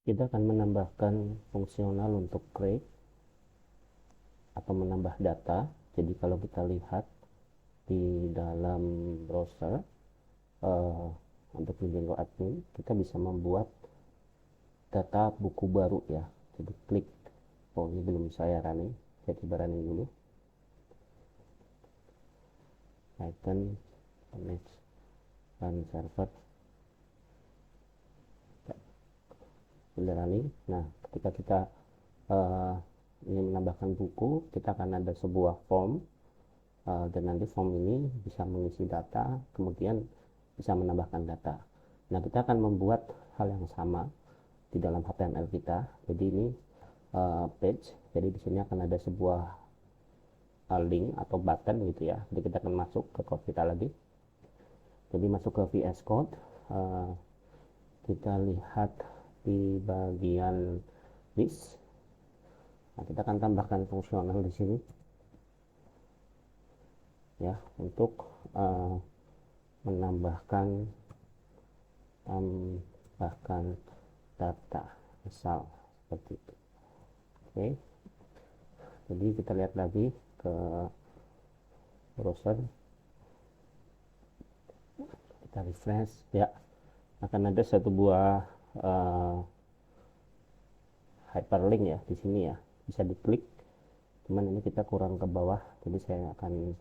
Kita akan menambahkan fungsional untuk create atau menambah data. Jadi kalau kita lihat di dalam browser untuk Django admin, kita bisa membuat data buku baru ya. Jadi klik, oh ini belum saya running, saya coba running dulu. Icon manage run server, sudah running. Nah, ketika kita ingin menambahkan buku, kita akan ada sebuah form, dan nanti form ini bisa mengisi data, kemudian bisa menambahkan data. Nah, kita akan membuat hal yang sama di dalam HTML kita. Jadi ini page, jadi di sini akan ada sebuah link atau button gitu ya. Jadi kita akan masuk ke code kita lagi. Jadi masuk ke VS Code, kita lihat di bagian list. Nah, kita akan tambahkan fungsional di sini ya untuk menambahkan data misal seperti itu. Oke, jadi kita lihat lagi ke browser, kita refresh ya, akan ada satu buah hyperlink ya di sini ya, bisa diklik, cuman ini kita kurang ke bawah, jadi saya akan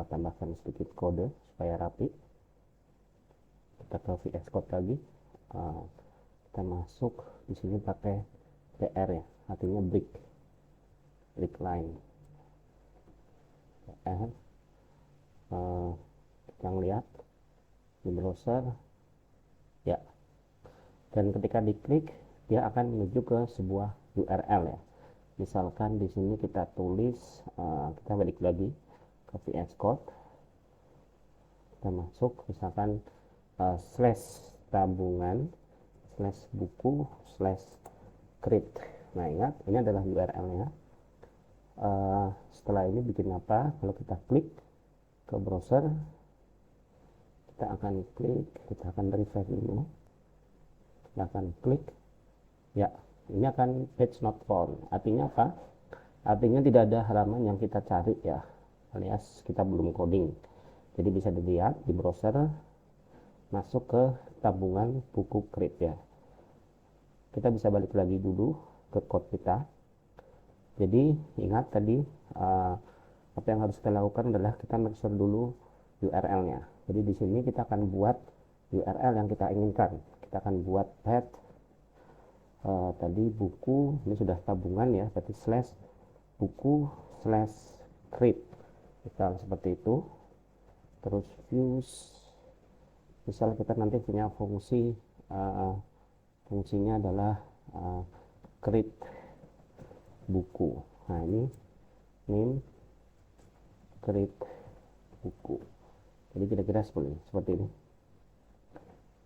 tambahkan sedikit kode supaya rapi. Kita ke VS Code lagi, kita masuk di sini pakai BR ya, artinya break line. BR, kita lihat di browser ya, dan ketika diklik dia akan menuju ke sebuah URL ya. Misalkan di sini kita tulis, kita balik lagi ke VS Code, kita masuk misalkan slash tabungan slash buku slash create. Nah, ingat ini adalah URL-nya. Setelah ini bikin apa? Kalau kita klik ke browser, kita akan refresh dulu, kita akan klik ya, ini akan page not found. Artinya apa? Artinya tidak ada halaman yang kita cari ya, alias kita belum coding. Jadi bisa dilihat di browser, masuk ke tabungan buku create ya. Kita bisa balik lagi dulu ke code kita. Jadi ingat tadi apa yang harus kita lakukan adalah kita make sure dulu URL-nya. Jadi di sini kita akan buat URL yang kita inginkan. Kita akan buat path, tadi buku, ini sudah tabungan ya, berarti slash buku slash create, misal seperti itu. Terus views, misal kita nanti punya fungsi, fungsinya adalah create buku. Nah, ini name create buku. Jadi kira-kira seperti ini.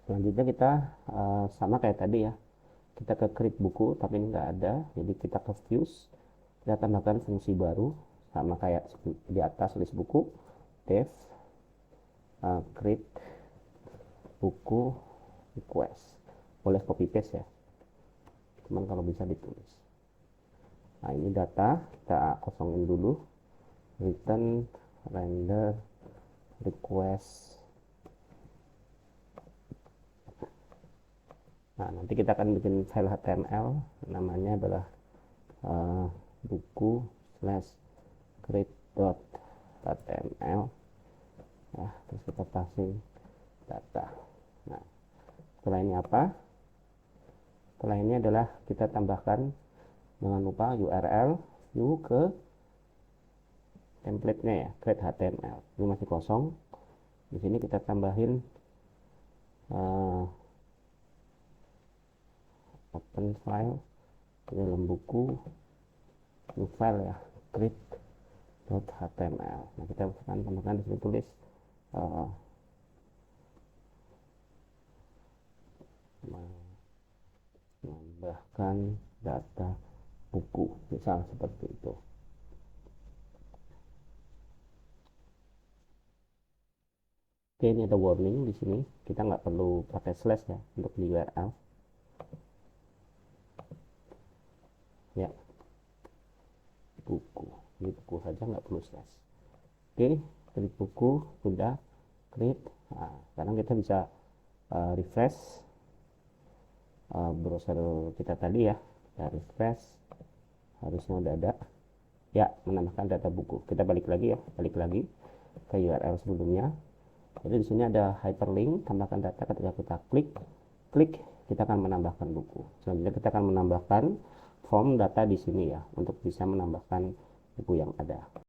Selanjutnya kita sama kayak tadi ya, kita ke create buku, tapi ini nggak ada, jadi kita ke views, kita tambahkan fungsi baru sama kayak di atas list buku, dev create buku request. Boleh copy paste ya, cuman kalau bisa ditulis. Nah, ini data kita kosongin dulu, return render request. Nah, nanti kita akan bikin file HTML, namanya adalah buku slash create.html ya, terus kita passing data. Nah, setelah ini apa? Setelah ini adalah kita tambahkan, jangan lupa URL view ke template-nya ya, create HTML. Ini masih kosong. Di sini kita tambahin open file di dalam buku, new file ya, create.html. Nah, kita akan tambahkan di sini tulis menambahkan data buku, misal seperti itu. Oke, ini ada warning di sini, kita nggak perlu pakai slash ya untuk di URL. ya, buku. Ini buku saja, nggak perlu slash. Oke, klik buku sudah, klik. Nah, sekarang kita bisa refresh browser kita tadi ya. Kita refresh, harusnya udah ada ya, menambahkan data buku. Kita balik lagi ya, balik lagi ke URL sebelumnya. Jadi di sini ada hyperlink, tambahkan data. Ketika kita klik kita akan menambahkan buku. Selanjutnya kita akan menambahkan form data di sini ya, untuk bisa menambahkan buku yang ada.